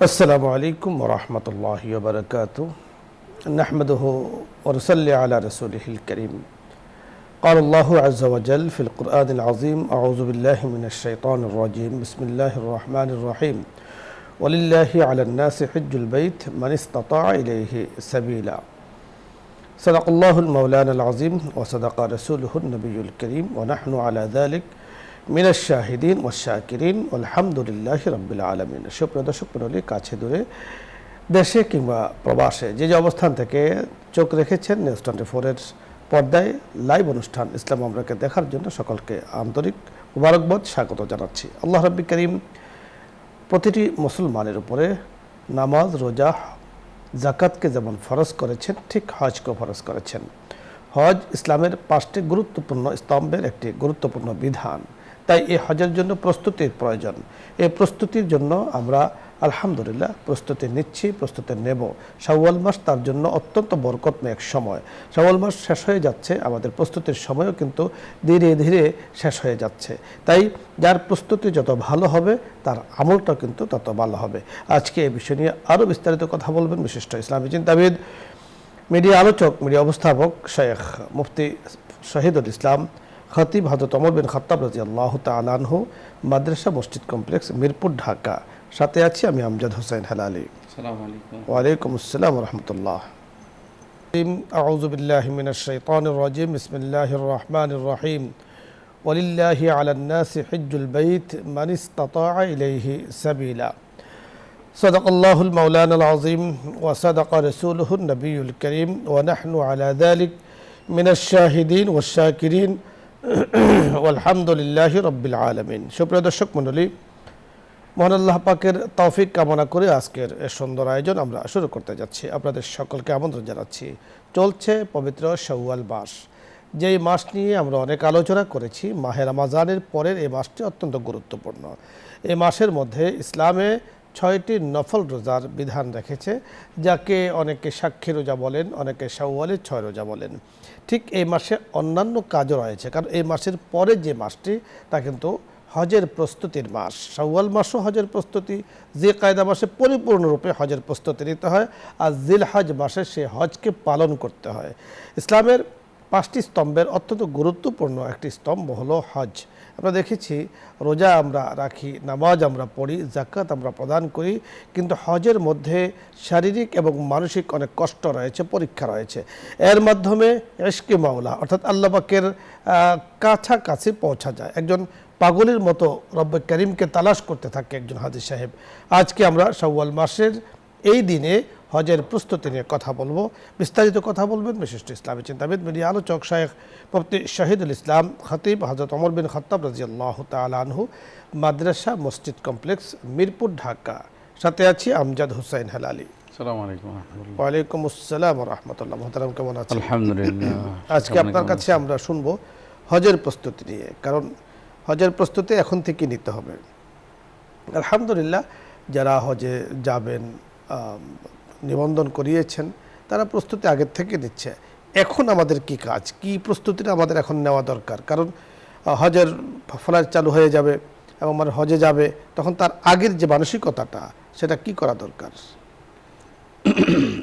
السلام عليكم ورحمة الله وبركاته نحمده ونصلي على رسوله الكريم قال الله عز وجل في القرآن العظيم أعوذ بالله من الشيطان الرجيم بسم الله الرحمن الرحيم ولله على الناس حج البيت من استطاع إليه سبيلا صدق الله المولانا العظيم وصدق رسوله النبي الكريم ونحن على ذلك মিনাশ শাহিদিন ওয়াশ শাকিরিন আলহামদুলিল্লাহি রাব্বিল আলামিন। সুপ্রিয় দর্শক মণ্ডলী, কাছে দূরে দেশে কিংবা প্রবাসে যে যে অবস্থান থেকে চোখ রেখেছেন নিউজ 24-এর পর্দায় লাইভ অনুষ্ঠান ইসলাম আমরাকে দেখার জন্য সকলকে আন্তরিক মুবারকবাদ স্বাগত জানাচ্ছি। আল্লাহ রাব্বুল কারীম প্রতিটি মুসলমানের উপরে নামাজ, রোজা, যাকাতকে যেমন ফরজ করেছেন ঠিক হজকেও ফরজ করেছেন। হজ ইসলামের 5টি গুরুত্বপূর্ণ স্তম্ভের একটি গুরুত্বপূর্ণ বিধান। তাই এই হজের জন্য প্রস্তুতির প্রয়োজন। এই প্রস্তুতির জন্য আমরা আলহামদুলিল্লাহ প্রস্তুতি নিচ্ছি, প্রস্তুতি নেব। শাওয়াল মাস তার জন্য অত্যন্ত বরকতময় এক সময়। শাওয়াল মাস শেষ হয়ে যাচ্ছে, আমাদের প্রস্তুতির সময়ও কিন্তু ধীরে ধীরে শেষ হয়ে যাচ্ছে। তাই যার প্রস্তুতি যত ভালো হবে তার আমলটা কিন্তু তত ভালো হবে। আজকে এই বিষয় নিয়ে আরও বিস্তারিত কথা বলবেন বিশিষ্ট ইসলামী চিন্তাবিদ, মিডিয়া আলোচক, মিডিয়া অবস্থাপক শেখ মুফতি শহীদুল ইসলাম খতিব হযরত ওমর বিন খাত্তাব রাদিয়াল্লাহু তাআলা আনহু, মাদ্রাসা মসজিদ কমপ্লেক্স, মিরপুর, ঢাকা। সাথে আছি আমি আমজাদ হোসেন হেলালি। আসসালামু আলাইকুম। ওয়া আলাইকুম আসসালাম ওয়া রাহমাতুল্লাহ। আউযু বিল্লাহি মিনাশ শাইতানির রাজিম। বিসমিল্লাহির রাহমানির রহিম। ওয়ালিল্লাহি আলান নাসি হিজ্জুল বাইত মান ইসতাতাআ ইলাইহি সাবিলা। صدق الله المولانا العظيم وصدق رسوله النبي الكريم ونحن على ذلك من الشاهدين والشاكرين والحمد لله رب العالمين। সুপ্রিয় দর্শক মণ্ডলী, মহান আল্লাহ পাকের তৌফিক কামনা করে আজকের এই সুন্দর আয়োজন আমরা শুরু করতে যাচ্ছি। আপনাদের সকলকে আমন্ত্রণ জানাচ্ছি। চলছে পবিত্র শাওয়াল মাস, যেই মাস নিয়ে আমরা অনেক আলোচনা করেছি। মাহে রমজানের পরের এই মাসটি অত্যন্ত গুরুত্বপূর্ণ। এই মাসের মধ্যে ইসলামে 6টি নফল রোজার বিধান রেখেছে, যাকে অনেকে সাক্ষী রোজা বলেন, অনেকে শাওয়ালের 6 রোজা বলেন। ঠিক এই মাসে অন্যান্য কাজও রয়েছে, কারণ এই মাসের পরে যে মাসটি তা কিন্তু হজের প্রস্তুতির মাস। শাওয়াল মাসও হজের প্রস্তুতি, জিলকায়দা মাসে পরিপূর্ণরূপে হজের প্রস্তুতি নিতে হয়, আর জিলহজ মাসে সে হজকে পালন করতে হয়। ইসলামের 5টি স্তম্ভের অত্যন্ত গুরুত্বপূর্ণ একটি স্তম্ভ হলো হজ। আমরা দেখেছি রোজা আমরা রাখি, নামাজ আমরা পড়ি, যাকাত আমরা প্রদান করি, কিন্তু হজের মধ্যে শারীরিক এবং মানসিক অনেক কষ্ট রয়েছে, পরীক্ষা রয়েছে। এর মাধ্যমে ইশকে মাওলা অর্থাৎ আল্লাহ পাকের কাছাকাছি পৌঁছা যায়। একজন পাগলের মতো রব্বে কারীমকে তালাশ করতে থাকে একজন হাজী সাহেব। আজকে আমরা শাওয়াল মাসের এই দিনে হজের প্রস্তুতি নিয়ে কথা বলবো। বিস্তারিত কথা বলবেন বিশিষ্ট ইসলামী চিন্তাবিদ, মিডিয়া আলোচক শেখ মুফতি শহীদুল ইসলাম খতিব হযরত ওমর বিন খাত্তাব রাদিয়াল্লাহু তাআলা আনহু, মাদ্রাসা মসজিদ কমপ্লেক্স, মিরপুর, ঢাকা। সাথে আছি আমজাদ হোসেন হেলালি। আসসালামু আলাইকুম ওয়া রাহমাতুল্লাহ। ওয়া আলাইকুম আসসালাম ওয়া রাহমাতুল্লাহ। মুহতারাম, কেমন আছেন? আলহামদুলিল্লাহ। আজকে আপনার কাছে আমরা শুনবো হজের প্রস্তুতি নিয়ে, কারণ হজের প্রস্তুতি এখন থেকে নিতে হবে। আলহামদুলিল্লাহ, যারা হজে যাবেন নিবন্ধন করিয়েছেন তারা প্রস্তুতি আগের থেকে নিচ্ছে। এখন আমাদের কি কাজ, কি প্রস্তুতিটা আমাদের এখন নেওয়া দরকার? কারণ হজের ফ্লাইট চালু হয়ে যাবে এবং মানে হজে যাবে, তখন তার আগের যে মানসিকতাটা সেটা কি করা দরকার?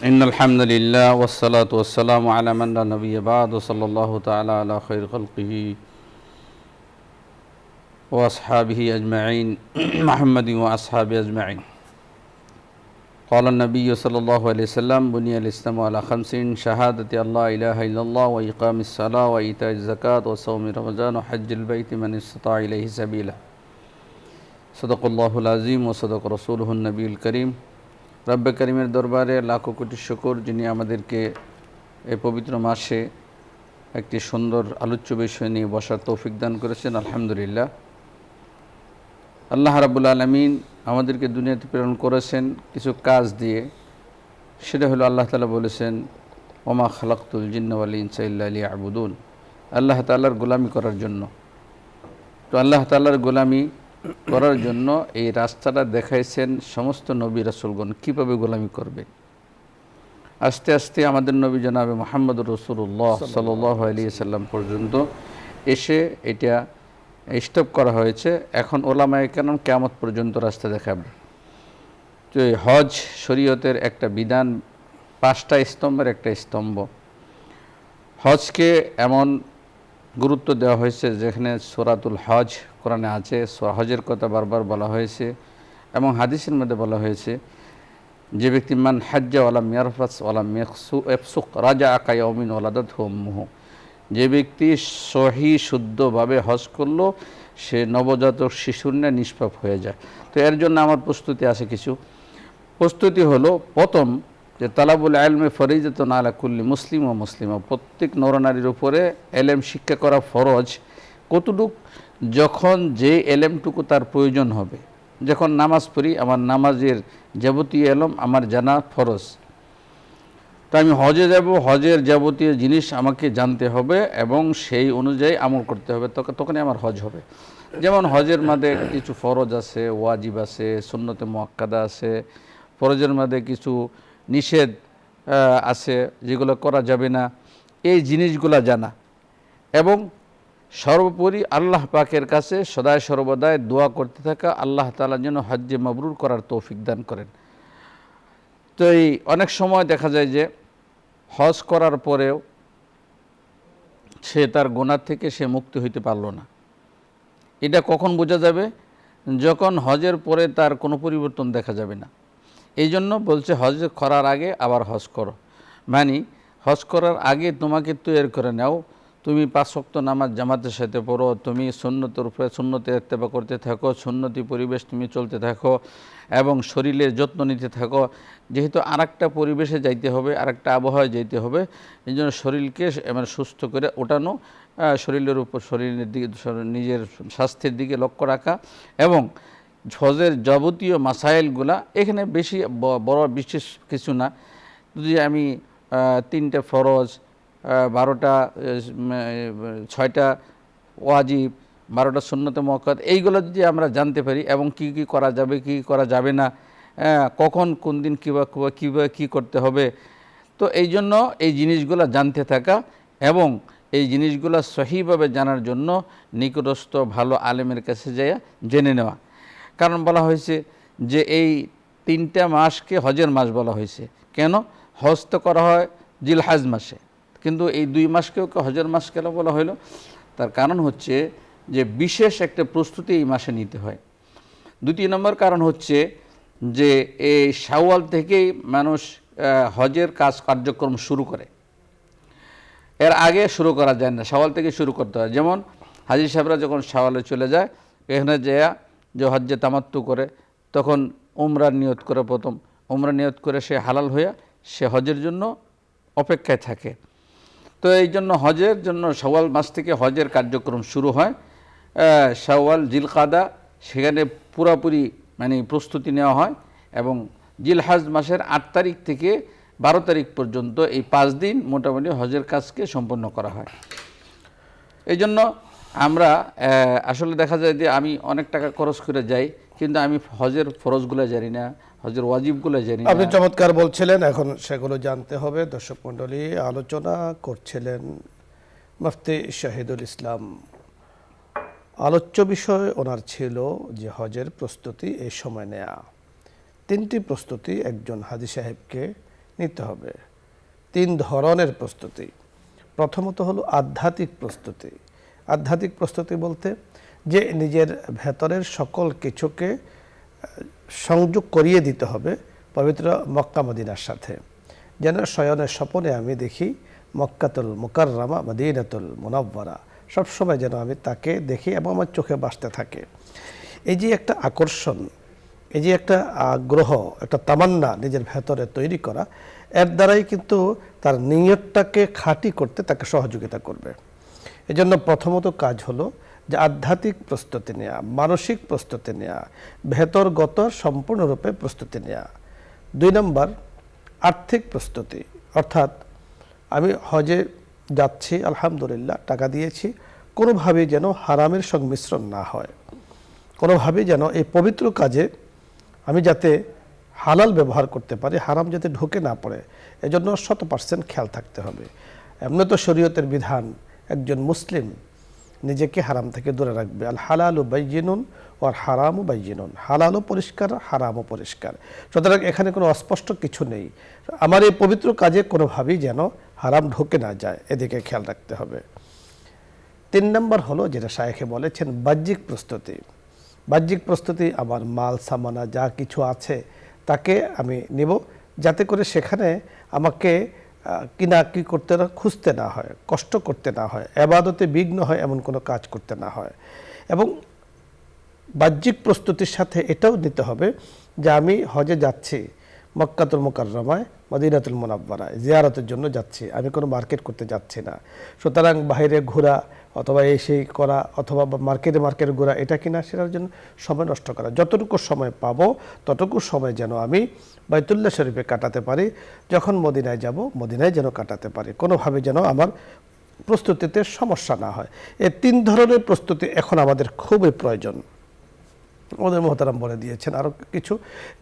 ইন্নাল হামদুলিল্লাহ ওয়াস সালাতু ওয়াস সালামু আলা মান লা নাবিয়্যা বা'দ সাল্লাল্লাহু তাআলা আলা খায়রি খালকিহি ওয়া আসহাবিহি আজমাইন মুহাম্মাদি ওয়া আসহাবিহি আজমাইন। قال النبي صلى الله عليه وسلم بني الإسلام على 5: شهادة الله إله إلا الله وإقام الصلاة وإيتاء الزكاة وصوم رمضان وحج البيت من استطاع إليه سبيلا صدق الله العظيم وصدق رسوله النبي الكريم। রব্বে কারীমের দরবারে লাখো কোটি শুকর, যিনি আমাদেরকে এই পবিত্র মাসে একটি সুন্দর আলোচ্য বিষয় নিয়ে বসার তৌফিক দান করেছেন। আলহামদুলিল্লাহ। আল্লাহ রাব্বুল আলামিন আমাদেরকে দুনিয়াতে প্রেরণ করেছেন কিছু কাজ দিয়ে। সেটা হলো আল্লাহ তাআলা বলেছেন, ওমা খালাকতুল জিন্না ওয়াল ইনসা ইল্লা লিয়াবুদুন, আল্লাহ তাআলার গোলামি করার জন্য। তো আল্লাহ তাআলার গোলামি করার জন্য এই রাস্তাটা দেখাইছেন সমস্ত নবী রাসূলগণ কীভাবে গোলামি করবে। আস্তে আস্তে আমাদের নবী জনাবে মুহাম্মদুর রাসূলুল্লাহ সাল্লাল্লাহু আলাইহি সাল্লাম পর্যন্ত এসে এটা স্টপ করা হয়েছে। এখন ওলামায়ে কেরাম কিয়ামত পর্যন্ত রাস্তা দেখাবে। তো এই হজ শরীয়তের একটা বিধান, 5টা স্তম্ভের একটা স্তম্ভ। হজকে এমন গুরুত্ব দেওয়া হয়েছে, যেখানে সূরাতুল হজ কোরআনে আছে, হজের কথা বারবার বলা হয়েছে এবং হাদিসের মধ্যে বলা হয়েছে যে ব্যক্তি মান হাজ্জা ওয়ালাম ইয়ারফাস ওয়ালাম ইয়াফসুক রাজা কায়াউমিন ওয়ালাদাতহু উম্মুহু, যে ব্যক্তি সহি শুদ্ধভাবে হজ করলো সে নবজাতক শিশুর ন্যায় নিষ্পাপ হয়ে যায়। তো এর জন্য আমার প্রস্তুতি আছে কিছু। প্রস্তুতি হলো, প্রথম যে তালাবুল ইলমে ফরিজাতুন আলা কুল্লি মুসলিম ও মুসলিমা, প্রত্যেক নরনারীর উপরে এলেম শিক্ষা করা ফরজ। কতটুক? যখন যে এলেমটুকু তার প্রয়োজন হবে। যখন নামাজ পড়ি, আমার নামাজের যাবতীয় এলম আমার জানা ফরজ। তো আমি হজে যাব, হজের যাবতীয় জিনিস আমাকে জানতে হবে এবং সেই অনুযায়ী আমল করতে হবে, তখনই আমার হজ হবে। যেমন হজের মধ্যে কিছু ফরজ আছে, ওয়াজিব আছে, সুন্নতে মুআক্কাদা আছে, ফরজের মধ্যে কিছু নিষেধ আছে যেগুলো করা যাবে না, এই জিনিসগুলো জানা এবং সর্বোপরি আল্লাহ পাকের কাছে সদায় সর্বদাই দোয়া করতে থাকা, আল্লাহ তাআলা যেন হজ্জে মাবরুর করার তৌফিক দান করেন। তো এই অনেক সময় দেখা যায় যে হজ করার পরেও সে তার গুনাহ থেকে সে মুক্তি হইতে পারল না। এটা কখন বোঝা যাবে? যখন হজের পরে তার কোনো পরিবর্তন দেখা যাবে না। এই জন্য বলছে হজ করার আগে আবার হজ করো, মানে হজ করার আগে তোমাকে তৈরি করে নাও, তুমি 5 ওয়াক্ত নামাজ জামাতের সাথে পড়ো, তুমি সুন্নতের উপরে সুন্নতে ইত্তেবা করতে থাকো, সুন্নতি পরিবেশ তুমি চলতে থাকো এবং শরীরের যত্ন নিতে থাকো। যেহেতু আরেকটা পরিবেশে যাইতে হবে, আরেকটা আবহাওয়ায় যাইতে হবে, এই জন্য শরীরকে মানে সুস্থ করে ওঠানো, শরীরের উপর শরীরের দিকে নিজের স্বাস্থ্যের দিকে লক্ষ্য রাখা এবং হজের যাবতীয় মাসাইলগুলা এখানে বেশি বড় বিশেষ কিছু না। যদি আমি 3টা ফরজ, 12টা 6টা ওয়াজিব, 12টা সুন্নতে মুআক্কাদ, এইগুলো যদি আমরা জানতে পারি এবং কি কি করা যাবে, কি করা যাবে না, কখন কোন দিন কীভাবে কী করতে হবে, তো এই জন্য এই জিনিসগুলো জানতে থাকা এবং এই জিনিসগুলো সহিভাবে জানার জন্য নিকটস্থ ভালো আলেমের কাছে যাইয়া জেনে নেওয়া। কারণ বলা হয়েছে যে এই 3টা মাসকে হজের মাস বলা হয়েছে। কেন? হজ তো করা হয় জিলহজ মাসে, কিন্তু এই 2 মাসকেও হজের মাস কেন বলা হলো? তার কারণ হচ্ছে যে বিশেষ একটা প্রস্তুতি এই মাসে নিতে হয়। 2 নম্বর কারণ হচ্ছে যে এই শাওয়াল থেকেই মানুষ হজের কার্যক্রম শুরু করে, এর আগে শুরু করা যায় না, শাওয়াল থেকে শুরু করতে হয়। যেমন হাজী সাহেবরা যখন শাওয়ালে চলে যায়, এখানে যেয়া যে হজ্জে তামাত্তু করে, তখন উমরার নিয়ত করে, প্রথম উমরা নিয়ত করে সে হালাল হইয়া সে হজের জন্য অপেক্ষায় থাকে। তো এই জন্য হজের জন্য শাওয়াল মাস থেকে হজের কার্যক্রম শুরু হয়। শাওয়াল, জিলকাদা, সেখানে পুরাপুরি মানে প্রস্তুতি নেওয়া হয় এবং জিলহজ মাসের 8 তারিখ থেকে 12 তারিখ পর্যন্ত এই 5 দিন মোটামুটি হজের কাজকে সম্পন্ন করা হয়। এই জন্য আমরা আসলে দেখা যায় যে আমি অনেক টাকা খরচ করে যাই, কিন্তু আমি হজের ফরজগুলো জানি না, হজের ওয়াজিবগুলো জানি না। আপনি চমৎকার বলছিলেন, এখন সেগুলো জানতে হবে। দর্শক মণ্ডলী, আলোচনা করছিলেন মুফতি শহীদুল ইসলাম। আলোচ্য বিষয় ওনার ছিল যে হজের প্রস্তুতি এই সময় নেয়া। 3টি প্রস্তুতি একজন হাজী সাহেবকে নিতে হবে। 3 ধরনের প্রস্তুতি। প্রথমত হলো আধ্যাত্মিক প্রস্তুতি। আধ্যাত্মিক প্রস্তুতি বলতে যে নিজের ভেতরের সকল কিছুকে সংযোগ করিয়ে দিতে হবে পবিত্র মক্কা মদিনার সাথে। যেন শয়নের স্বপনে আমি দেখি মক্কাতুল মুকাররমা মদিনাতুল মুনাওয়ারা, সবসময় যেন আমি তাকে দেখি এবং আমার চোখে ভাসতে থাকে। এই যে একটা আকর্ষণ, এই যে একটা আগ্রহ, একটা তামান্না নিজের ভেতরে তৈরি করা, এর দ্বারাই কিন্তু তার নিয়তটাকে খাঁটি করতে তাকে সহযোগিতা করবে। এজন্য প্রথমত কাজ হলো যে আধ্যাত্মিক প্রস্তুতি নেওয়া, মানসিক প্রস্তুতি নেওয়া, ভেতরগত সম্পূর্ণরূপে প্রস্তুতি নেওয়া। 2 নম্বর আর্থিক প্রস্তুতি, অর্থাৎ আমি হজে যাচ্ছি, আলহামদুলিল্লাহ টাকা দিয়েছি, কোনোভাবেই যেন হারামের সংমিশ্রণ না হয়, কোনোভাবেই যেন এই পবিত্র কাজে আমি যাতে হালাল ব্যবহার করতে পারি, হারাম যাতে ঢুকে না পড়ে, এজন্য 100% খেয়াল থাকতে হবে। এমনি তো শরীয়তের বিধান একজন মুসলিম নিজেকে হারাম থেকে দূরে রাখবে। আল হালালু বাইয়িনুন ওয়াল হারামু বাইয়িনুন, হালালও পরিষ্কার, হারামও পরিষ্কার। সুতরাং এখানে কোনো অস্পষ্ট কিছু নেই। আমার এই পবিত্র কাজে কোনোভাবেই যেন হারাম ঢুকে না যায়, এদিকে খেয়াল রাখতে হবে। 3 নম্বর হলো যেটা শায়েখে বলেছেন বাহ্যিক প্রস্তুতি। বাহ্যিক প্রস্তুতি, আমার মাল সামানা যা কিছু আছে তাকে আমি নেব, যাতে করে সেখানে আমাকে কি করতে না, খুঁজতে না হয়, কষ্ট করতে না হয়, ইবাদতে বিঘ্ন হয় এমন কোনো কাজ করতে না হয়। এবং বাহ্যিক প্রস্তুতির সাথে এটাও নিতে হবে যে আমি হজে যাচ্ছি, মক্কাতুল মুকাররমায়, মদিনাতুল মুনাওয়ারায় জিয়ারতের জন্য যাচ্ছি, আমি কোনো মার্কেট করতে যাচ্ছি না। সুতরাং বাইরে ঘোরা অথবা এই সেই করা অথবা মার্কেটে ঘোরা, এটা কিনা সেটার জন্য সময় নষ্ট করা। যতটুকু সময় পাবো ততটুকু সময় যেন আমি বাইতুল্লাহ শরীফে কাটাতে পারি, যখন মদিনায় যাব মদিনায় যেন কাটাতে পারি, কোনোভাবে যেন আমার প্রস্তুতিতে সমস্যা না হয়। এই 3 ধরনের প্রস্তুতি এখন আমাদের খুবই প্রয়োজন। আমাদের মোহতারাম বলে দিয়েছেন আরও কিছু,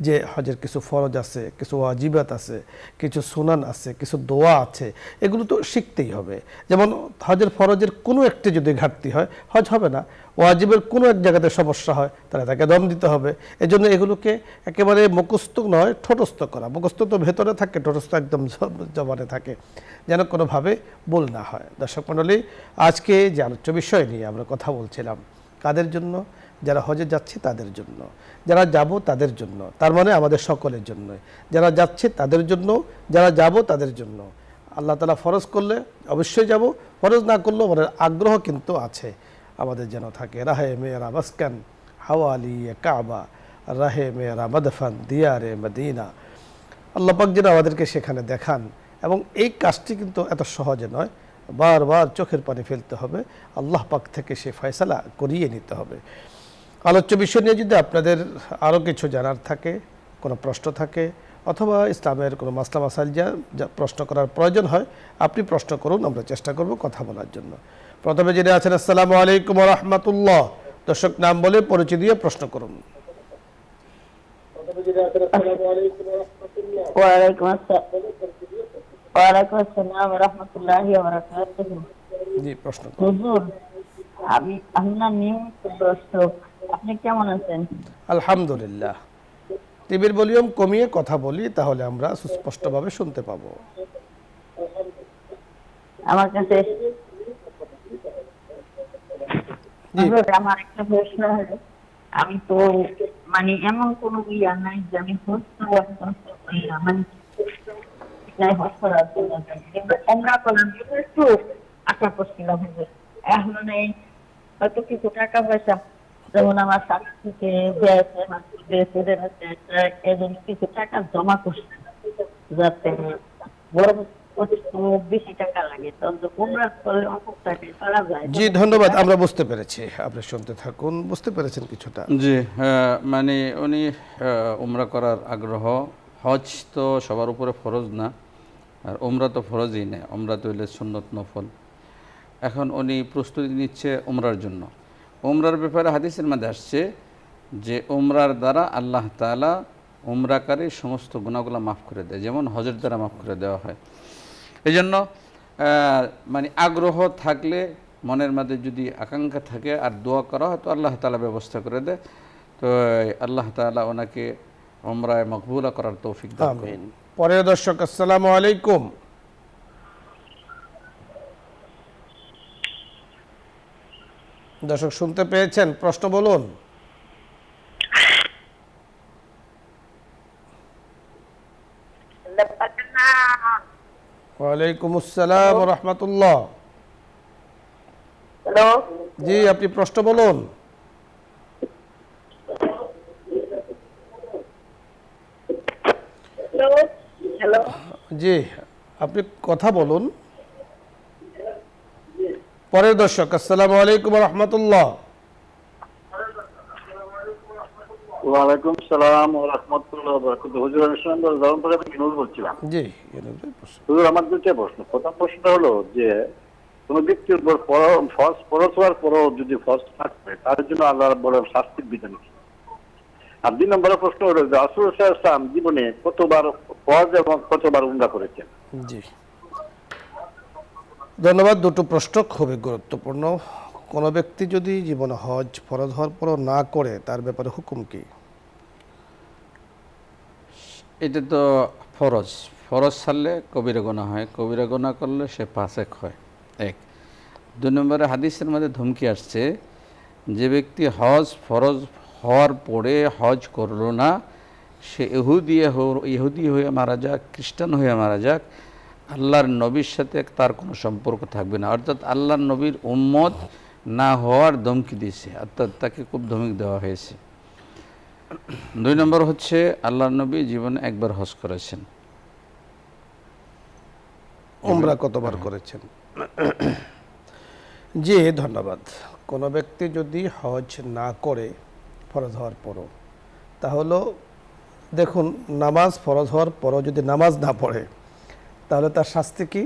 যে হজের কিছু ফরজ আছে, কিছু ওয়াজিবাত আছে, কিছু সুনান আছে, কিছু দোয়া আছে, এগুলো তো শিখতেই হবে। যেমন হজের ফরজের কোনো একটি যদি ঘাটতি হয় হজ হবে না, ওয়াজিবের কোনো এক জায়গাতে সমস্যা হয় তাহলে তাকে দম দিতে হবে। এজন্য এগুলোকে একেবারে মুখস্থ নয়, ঠোঁটস্থ করা। মুখস্থ তো ভেতরে থাকে, ঠোঁটস্থ একদম জবানে থাকে, যেন কোনোভাবে ভুল না হয়। দর্শক মণ্ডলী, আজকে যে আলোচ্য বিষয় নিয়ে আমরা কথা বলছিলাম, কাদের জন্য? যারা হজে যাচ্ছে তাদের জন্য, যারা যাব তাদের জন্য, তার মানে আমাদের সকলের জন্য। যারা যাচ্ছে তাদের জন্য, যারা যাব তাদের জন্য। আল্লাহ তাআলা ফরজ করলে অবশ্যই যাব, ফরজ না করলেও আমাদের আগ্রহ কিন্তু আছে, আমাদের যেন থাকে। রাহে মেরা মাসকান হাওয়ালি কাবা, রাহে মেরা মাদফান দিয়ারে মদিনা। আল্লাহ পাক যেন আমাদেরকে সেখানে দেখান। এবং এই কাজটি কিন্তু এত সহজে নয়, বারবার চোখের পানি ফেলতে হবে, আল্লাহ পাক থেকে সে ফয়সালা করিয়ে নিতে হবে। আলোচ্য বিষয় নিয়ে যদি আপনাদের আরও কিছু জানার থাকে, কোনো প্রশ্ন থাকে, অথবা ইসলামের কোনো মাসলা মাসাইল যা প্রশ্ন করার প্রয়োজন হয়, আপনি প্রশ্ন করুন, আমরা চেষ্টা করব কথা বলার জন্য। প্রথমে যিনি আছেন, আসসালামু আলাইকুম ওয়া রাহমাতুল্লাহ। দর্শক নাম বলে পরিচয় দিয়ে প্রশ্ন করুন। ওয়ালাইকুম আসসালাম ওয়া রাহমাতুল্লাহি ওয়া বারাকাতুহু। জি, প্রশ্ন করুন। হুজুর, আমি না নিয়মিত দর্শক, আপনি কেমন আছেন? আলহামদুলিল্লাহ। টিভির ভলিউম কমিয়ে কথা বলি, তাহলে আমরা সুস্পষ্টভাবে শুনতে পাবো। আমার কাছে আমার একটা প্রশ্ন হলো, আমি তো মানে এমন কোনো ইয়া নাই যে আমি মানে আমরা করলাম একটু আশা করছিলাম, এখন নেই হয়তো কিছু টাকা পয়সা, যেমন আমার শাশুড়িকে এজন্য কিছু টাকা জমা করছে, যাতে বড় বেশি টাকা লাগে, তখন উমরা করলে অল্প টাকায় পারা যায়। জি, ধন্যবাদ, আমরা বুঝতে পেরেছি, আপনি শুনতে থাকুন। বুঝতে পেরেছেন কিছুটা? জি, মানে উনি উমরা করার আগ্রহ। হজ তো সবার উপরে ফরজ না, আর উমরা তো ফরজই নেই, উমরা তো হইলে সুন্নত নফল। এখন উনি প্রস্তুতি নিচ্ছে উমরার জন্য। উমরার ব্যাপারে হাদিসের মধ্যে আসছে যে উমরার দ্বারা আল্লাহ তাআলা উমরাকারীর সমস্ত গুনাহগুলো মাফ করে দেয়, যেমন হজের দ্বারা মাফ করে দেওয়া হয়। এই জন্য মানে আগ্রহ থাকলে, মনের মধ্যে যদি আকাঙ্ক্ষা থাকে আর দোয়া করা হয়, তো আল্লাহ তাআলা ব্যবস্থা করে দেয়। তো আল্লাহ তাআলা ওনাকে উমরায় মকবুলা করার তৌফিক দান করুন। আমিন। পরের দর্শক, আসসালামু আলাইকুম। দর্শক শুনতে পেয়েছেন? প্রশ্ন বলুন। ওয়ালাইকুম আসসালাম ওয়া রাহমাতুল্লাহ। হ্যালো, জি, আপনি প্রশ্ন বলুন। হ্যালো, জি, আপনি কথা বলুন। পরের দর্শক, আসসালামু আলাইকুম ওয়া রাহমাতুল্লাহ। ওয়ালাইকুম সালাম ওয়া রাহমাতুল্লাহি ওয়া বারাকাতুহু। হুজুর, আমি সুন্দর জামালপুর থেকে বিনোদ বলছিলাম। জি, হুজুর, আমার দুটো প্রশ্ন। প্রথম প্রশ্নটা হলো যে কোন ব্যক্তির উপর ফরজ হওয়ার পরও যদি ফরজ থাকবে, তার জন্য আল্লাহ বড় শাস্তির বিধান কি? আর 2 নম্বরের প্রশ্ন হলো যে রাসূল সাল্লাল্লাহু আলাইহি ওয়াসাল্লাম জীবনে কতবার ফরজ এবং কতবার উমরা করেছেন? জি, ধন্যবাদ। দুটো প্রশ্ন খুবই গুরুত্বপূর্ণ। কোনো ব্যক্তি যদি জীবনে হজ ফরজ হওয়ার পরও না করে তার ব্যাপারে হুকুম কি? এটা তো ফরজ, ফরজ ছাড়লে কবিরা গুনাহ হয়, কবিরা গুনাহ করলে সে ফাসেক হয়। এক। 2 নম্বরে হাদিসের মধ্যে ধমকি আসছে, যে ব্যক্তি হজ ফরজ হওয়ার পরে হজ করলো না, সে ইহুদি হয়ে মারা যাক, খ্রিস্টান হয়ে মারা যাক, আল্লাহর নবীর সাথে তার কোনো সম্পর্ক থাকবে না। অর্থাৎ আল্লাহর নবীর উম্মত না হওয়ার ধমকি দিয়েছে, অর্থাৎ তাকে খুব ধমক দেওয়া হয়েছে। 2 নম্বর হচ্ছে আল্লাহর নবী জীবনে একবার হজ করেছেন। উমরা কতবার করেছেন? জি ধন্যবাদ। কোনো ব্যক্তি যদি হজ না করে ফরজ হওয়ার পরও, তাহলে দেখুন নামাজ ফরজ হওয়ার পরও যদি নামাজ না পড়ে তাহলে তার শাস্তি কি?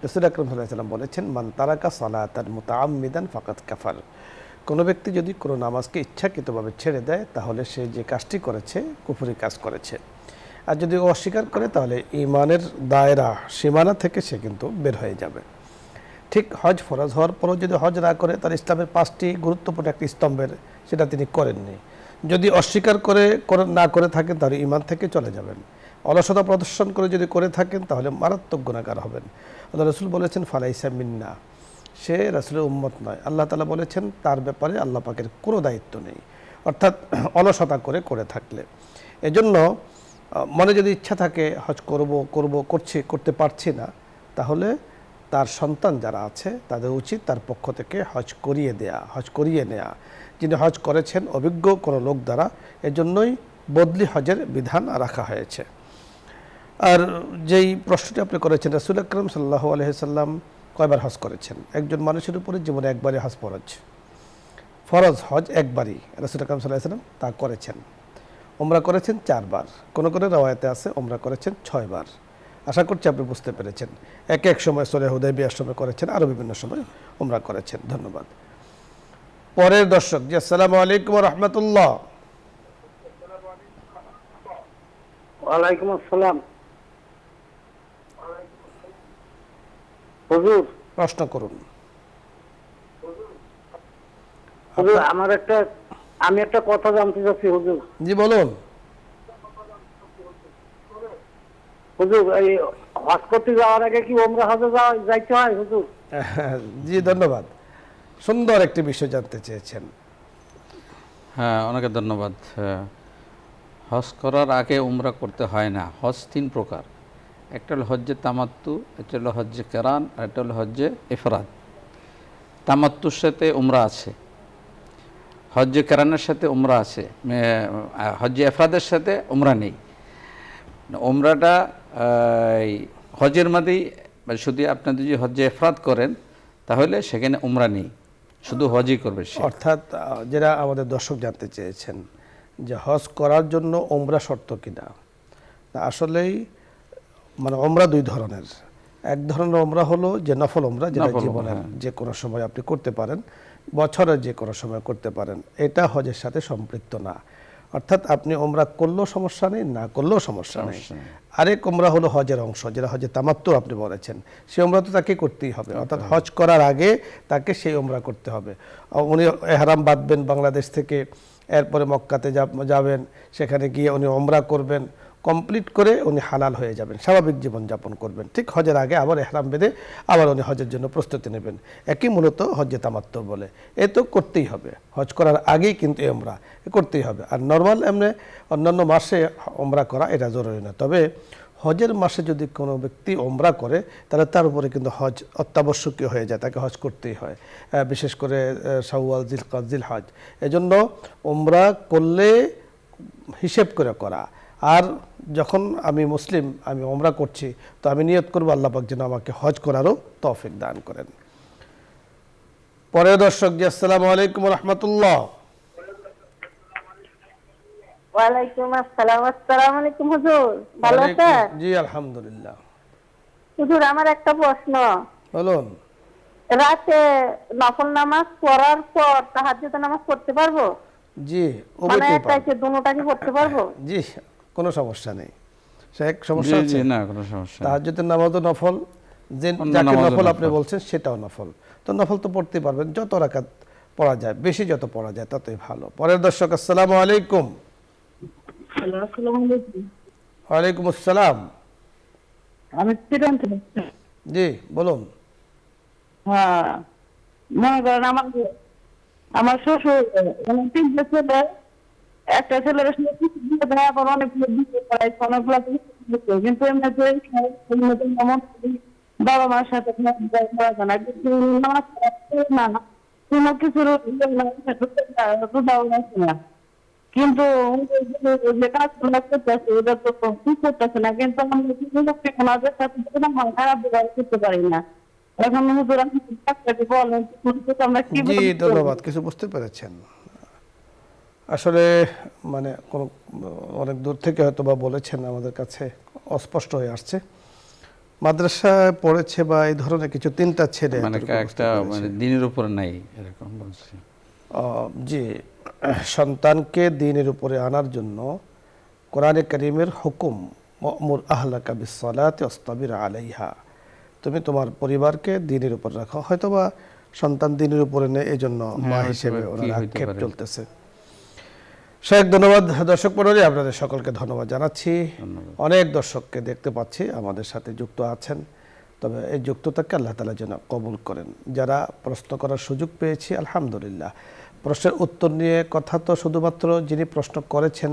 রাসূল আকরাম সাল্লাল্লাহু আলাইহি ওয়াসাল্লাম বলেছেন, মান তারাকা সালাতান মুতাআম্মিদান ফাকাদ কাফার। কোনো ব্যক্তি যদি কোনো নামাজকে ইচ্ছাকৃতভাবে ছেড়ে দেয় তাহলে সে যে কাজটি করেছে কুফরি কাজ করেছে। আর যদি অস্বীকার করে তাহলে ঈমানের দায়রা সীমানা থেকে সে কিন্তু বের হয়ে যাবে। ঠিক হজ ফরজ হওয়ার পরও যদি হজ না করে, তার ইসলামের 5টি গুরুত্বপূর্ণ একটি স্তম্ভের সেটা তিনি করেননি। যদি অস্বীকার না করে থাকেন তাহলে ঈমান থেকে চলে যাবেন। অলসতা প্রদর্শন করে যদি করে থাকেন তাহলে মারাত্মক গুনাহগার হবেন। আল্লাহ রাসূল বলেছেন, ফালাইসা মিন্না, সে রাসূলের উম্মত নয়। আল্লাহ তাআলা বলেছেন তার ব্যাপারে আল্লাহ পাকের কোনো দায়িত্ব নেই, অর্থাৎ অলসতা করে থাকলে। এজন্য মনে যদি ইচ্ছা থাকে হজ করতে পারছি না, তাহলে তার সন্তান যারা আছে তাদের উচিত তার পক্ষ থেকে হজ করিয়ে নেয়া। যিনি হজ করেছেন অভিজ্ঞ কোনো লোক দ্বারা, এজন্যই বদলি হজের বিধান রাখা হয়েছে। আর যেই প্রশ্নটি আপনি করেছেন, রাসূল আকরাম সাল্লাল্লাহু আলাইহি সাল্লাম কয়বার হজ করেছেন? একজন মানুষের উপরে জীবনে একবারই হজ ফরজ হজ একবারই রাসূল আকরাম সাল্লাল্লাহু আলাইহি সাল্লাম তা করেছেন। উমরা করেছেন 4 বার, কোনো রওয়ায়াতে আছে উমরা করেছেন 6 বার। আশা করছি আপনি বুঝতে পেরেছেন। এক সময় সুলহ হুদায়বিয়ার সময় করেছেন, আরও বিভিন্ন সময় উমরা করেছেন। ধন্যবাদ। পরের দর্শক, জি আসসালামু আলাইকুম ওয়া রাহমাতুল্লাহ। ওয়ালাইকুম আসসালাম। হুজুর, প্রশ্ন করুন। হুজুর আমি একটা কথা জানতে চাচ্ছি হুজুর। জি বলুন। হুজুর, এই হজ করতে যাওয়ার আগে কি ওমরা হজে যাইতে হয় হুজুর? জি ধন্যবাদ, সুন্দর একটি বিষয় জানতে চেয়েছেন। হ্যাঁ, অনেকে ধন্যবাদ। হজ করার আগে উমরা করতে হয় না। হজ 3 প্রকার, একটা হলো হজ্জে তামাত্তু, একটা হলো হজ্জে কেরান, আর একটা হলো হজ্জে ইফরাদ। তামাত্তুর সাথে উমরা আছে, হজ্জে কেরানের সাথে উমরা আছে, হজ্জে ইফরাদের সাথে উমরা নেই। উমরাটা হজের মধ্যেই, শুধু আপনি যদি হজ্জে ইফরাদ করেন তাহলে সেখানে উমরা নেই, শুধু হজই করবে সে। অর্থাৎ যারা আমাদের দর্শক জানতে চেয়েছেন যে হজ করার জন্য উমরা শর্ত কিনা, আসলেই মানে উমরা 2 ধরনের। এক ধরনের উমরা হলো যে নফল উমরা, যেটা জীবনের যে কোনো সময় আপনি করতে পারেন, বছরের যে কোনো সময় করতে পারেন, এটা হজের সাথে সম্পৃক্ত না। অর্থাৎ আপনি উমরা করলেও সমস্যা নেই, না করলেও সমস্যা নেই। আরেক উমরা হলো হজের অংশ, যেটা হজে তামাত্তু আপনি বলেছেন, সেই উমরা তো তাকে করতেই হবে। অর্থাৎ হজ করার আগে তাকে সেই উমরা করতে হবে। উনি ইহরাম বাঁধবেন বাংলাদেশ থেকে, এরপরে মক্কাতে যাবেন, সেখানে গিয়ে উনি উমরা করবেন, কমপ্লিট করে উনি হালাল হয়ে যাবেন, স্বাভাবিক জীবনযাপন করবেন। ঠিক হজের আগে আবার ইহরাম বেঁধে আবার উনি হজের জন্য প্রস্তুতি নেবেন। একই মূলত হজ্জে তামাত্তু বলে। এ তো করতেই হবে, হজ করার আগেই কিন্তু উমরা করতেই হবে। আর নর্মাল এমনি অন্যান্য মাসে উমরা করা এটা জরুরি না। তবে হজের মাসে যদি কোনো ব্যক্তি উমরা করে তাহলে তার উপরে কিন্তু হজ অত্যাবশ্যকীয় হয়ে যায়, তাকে হজ করতেই হয়, বিশেষ করে শাওয়াল, জিলকাদ, জিলহজ। এজন্য উমরা করলে হিসেব করে করা। আর যখন আমি মুসলিম, আমি উমরা করছি, তো আমি নিয়ত করবো আল্লাহ পাক যেন আমাকে হজ করারও তৌফিক দান করেন। পরের দর্শক, জি আসসালামু আলাইকুম ওয়া রাহমাতুল্লাহ। ওয়ালাইকুম আসসালাম। আসসালামু আলাইকুম হুজুর, ভালো আছেন? জি আলহামদুলিল্লাহ। হুজুর, আমার একটা প্রশ্ন। বলুন। রাতে নফল নামাজ পড়ার পর তাহাজ্জুদ নামাজ পড়তে পারবো? জি মানে অবশ্যই একটাকে দুটোটা কি পড়তে পারবো? জি, কোনো সমস্যা নেই। শেখ সমস্যা আছে? না, কোনো সমস্যা নেই। তাহাজ্জুদের নামাজও নফল, যে যাকে নফল আপনি বলছেন সেটাও নফল। তো নফল তো পড়তেই পারবেন, যত রাকাত পড়া যায়, বেশি যত পড়া যায় ততই ভালো। পরের দর্শক, আসসালামু আলাইকুম। হ্যালো, আসসালামু আলাইকুম। ওয়ালাইকুম আসসালাম। আমি চিরন থেকে। জি বলুন। হ্যাঁ, মনে করেন আমার শ্বশুর তিনটে ছেলে, একটা ছেলের সঙ্গে কিছু দিয়ে দেয়, আবার অনেকগুলো দিতে পারে, অনেকগুলো দিতে, কিন্তু এমনিতে বাবা মার সাথে করা যায় না, কিন্তু নামাজ পড়ে না, কোনো কিছুর না, কিন্তু যে কাজগুলো করতেছে ওটা তো ঠিক করতেছে না, কিন্তু আমাদের সাথে খারাপ ব্যবহার করতে পারি না। এখন হুজুর আপনি বলেন আমরা কি জি ধন্যবাদ, কিছু বুঝতে পেরেছেন। আসলে মানে কোনো অনেক দূর থেকে হয়তো বা বলেছেন, আমাদের কাছে অস্পষ্ট হয়ে আসছে। মাদ্রাসায় পড়েছে বা এই ধরনের কিছু, তিনটা ছেলে মানে একটা মানে দিনের উপর নাই এরকম বলছে। জি, সন্তানকে দ্বীনের উপরে আনার জন্য কোরআনে কারীমের হুকুম, ওয়া'মুর আহলাকা বিস-সালাতি ওয়াসতাবির আলাইহা, তুমি তোমার পরিবারকে দ্বীনের উপর রাখো। হয়তোবা সন্তান দ্বীনের উপরে নেই, এই জন্য মা হিসেবে ওনার আক্ষেপ চলতেছে। শেখ ধন্যবাদ। দর্শক মণ্ডলী, আপনাদের সকলকে ধন্যবাদ জানাচ্ছি। অনেক দর্শককে দেখতে পাচ্ছি আমাদের সাথে যুক্ত আছেন, তবে এই যুক্ততাকে আল্লাহ তাআলা যেন কবুল করেন। যারা প্রশ্ন করার সুযোগ পেয়েছি আলহামদুলিল্লাহ। প্রশ্নের উত্তর নিয়ে কথা তো শুধুমাত্র যিনি প্রশ্ন করেছেন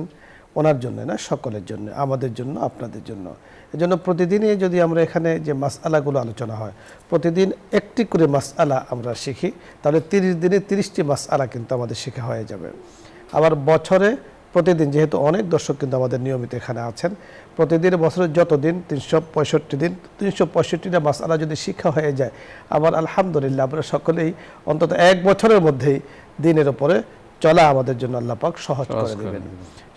ওনার জন্য না, সকলের জন্য, আমাদের জন্য, আপনাদের জন্য। এজন্য প্রতিদিনই যদি আমরা এখানে যে মাসআলাগুলো আলোচনা হয়, প্রতিদিন একটি করে মাসআলা আমরা শিখি, তাহলে 30 দিনে 30টি মাসআলা কিন্তু আমাদের শেখা হয়ে যাবে। আবার বছরে প্রতিদিন, যেহেতু অনেক দর্শক কিন্তু আমাদের নিয়মিত এখানে আছেন, প্রতিদিন বছরের যত দিন 365 দিন, 365টা মাসআলা যদি শিক্ষা হয়ে যায়, আবার আলহামদুলিল্লাহ আমরা সকলেই অন্তত এক বছরের মধ্যেই দ্বীনের উপরে চলা আমাদের জন্য আল্লাহ পাক সহজ করে দেবেন।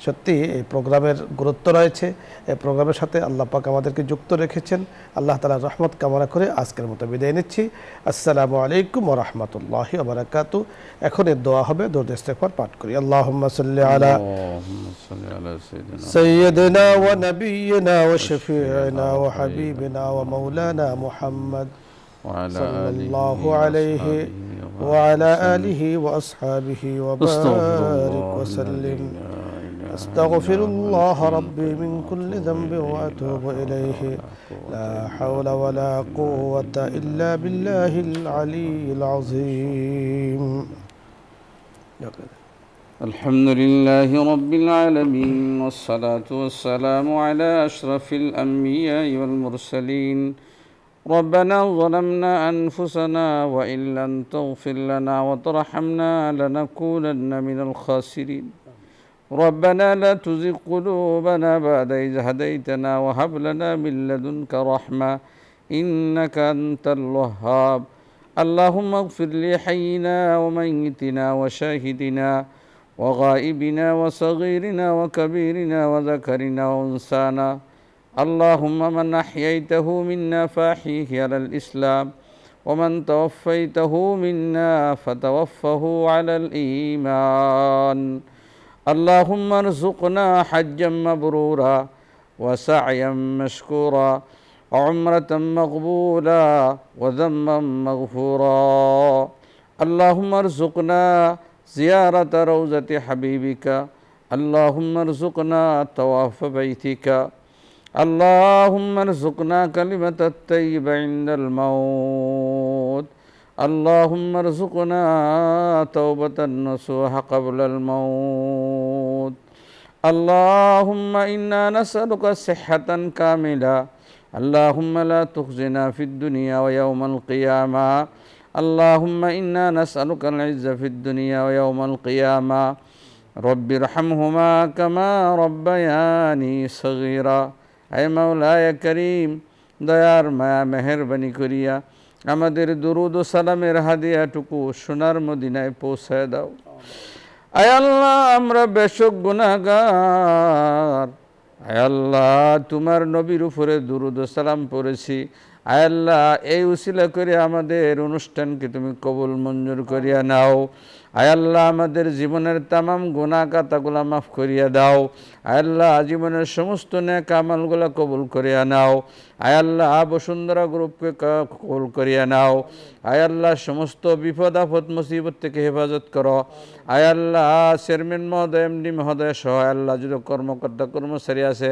সত্যি এই প্রোগ্রামের গুরুত্ব রয়েছে, এই প্রোগ্রামের সাথে আল্লাহ পাক আমাদেরকে যুক্ত রেখেছেন। আল্লাহ তাআলার রহমত কামনা করে আজকের মতো বিদায় নিচ্ছি। আসসালামু আলাইকুম ওয়া রাহমাতুল্লাহি ওয়া বারাকাতুহু। এখন এর দোয়া হবে, দরুদ ইস্তিগফার পাঠ করি। আল্লাহুম্মা সাল্লি আলা সাইয়্যিদিনা ওয়া নাবিয়িনা ওয়া শাফিঈনা ওয়া হাবিবিনা ওয়া মাওলানা মুহাম্মদ সাল্লাল্লাহু আলাইহি وعلى آله وأصحابه وبارك وسلم. أستغفر الله ربي من كل ذنب وأتوب إليه. لا حول ولا قوة إلا بالله العلي العظيم. الحمد لله رب العالمين، والصلاة والسلام على أشرف الأنبياء والمرسلين. ربنا ظلمنا أنفسنا وإن لم تغفر لنا وترحمنا لنكونن من الخاسرين. ربنا لا تزغ قلوبنا بعد إذ هديتنا وهب لنا من لدنك رحمة إنك أنت الوهاب. اللهم اغفر لحينا وميتنا وشاهدنا وغائبنا وصغيرنا وكبيرنا وذكرنا وأنثانا. اللهم من أحييته منا فأحيه على الإسلام، ومن توفيته منا فتوفه على الإيمان. اللهم ارزقنا حجا مبرورا وسعيا مشكورا وعمرة مقبولا وذنبا مغفورا. اللهم ارزقنا زيارة روضة حبيبك. اللهم ارزقنا طواف بيتك. اللهم ارزقنا كلمة الطيبة عند الموت. اللهم ارزقنا توبة النصوح قبل الموت. اللهم إنا نسألك صحة كاملة. اللهم لا تخزنا في الدنيا ويوم القيامة. اللهم إنا نسألك العزة في الدنيا ويوم القيامة. رب ارحمهما كما ربياني صغيرا. হে মাওলায়ে করিম, দয়ার মায়া মেহেরবানি করিয়া আমাদের দুরুদ ও সালামের হাদিয়াটুকু সোনার মদিনায় পৌঁছায় দাও। আয় আল্লাহ, আমরা বেশক গুনাহগার। আয় আল্লাহ, তোমার নবীর উপরে দুরুদ ও সালাম পড়েছি। আয় আল্লাহ, এই উসিলা করে আমাদের অনুষ্ঠানকে তুমি কবুল মঞ্জুর করিয়া নাও। আয় আল্লাহ, আমাদের জীবনের তামাম গুনাহ খাতাগুলা মাফ করিয়া দাও। আয় আল্লাহ, জীবনের সমস্ত নেক আমলগুলা কবুল করিয়া নাও। আয় আল্লাহ বসুন্ধরা গ্রুপকে কবুল করিয়া নাও। আয় আল্লাহ সমস্ত বিপদ আপদ মুসিবত থেকে হেফাজত করো। আয় আল্লাহ চেয়ারম্যান মহোদয়, এমডি মহোদয় সহ আল্লাহ যত কর্মকর্তা কর্মচারী আছে,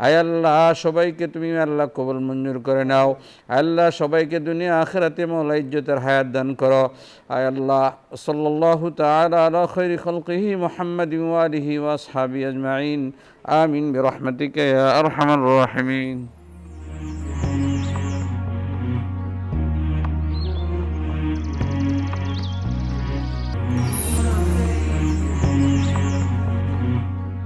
আয় আল্লাহ সবাইকে তুমি আল্লাহ কবুল মঞ্জুর করে নাও। আয় আল্লাহ সবাইকে দুনিয়া আখিরাতে মওলা ইজ্জতের হায়াত দান করো। আয় আল্লাহ সাল্লাল্লাহু তাআলা আলা খায়রি খালকিহি মুহাম্মাদিন ওয়া আলিহি ওয়া আসহাবিহি আজমাইন। আমিন বিরহমাতিকা ইয়া আরহামার রাহিমিন।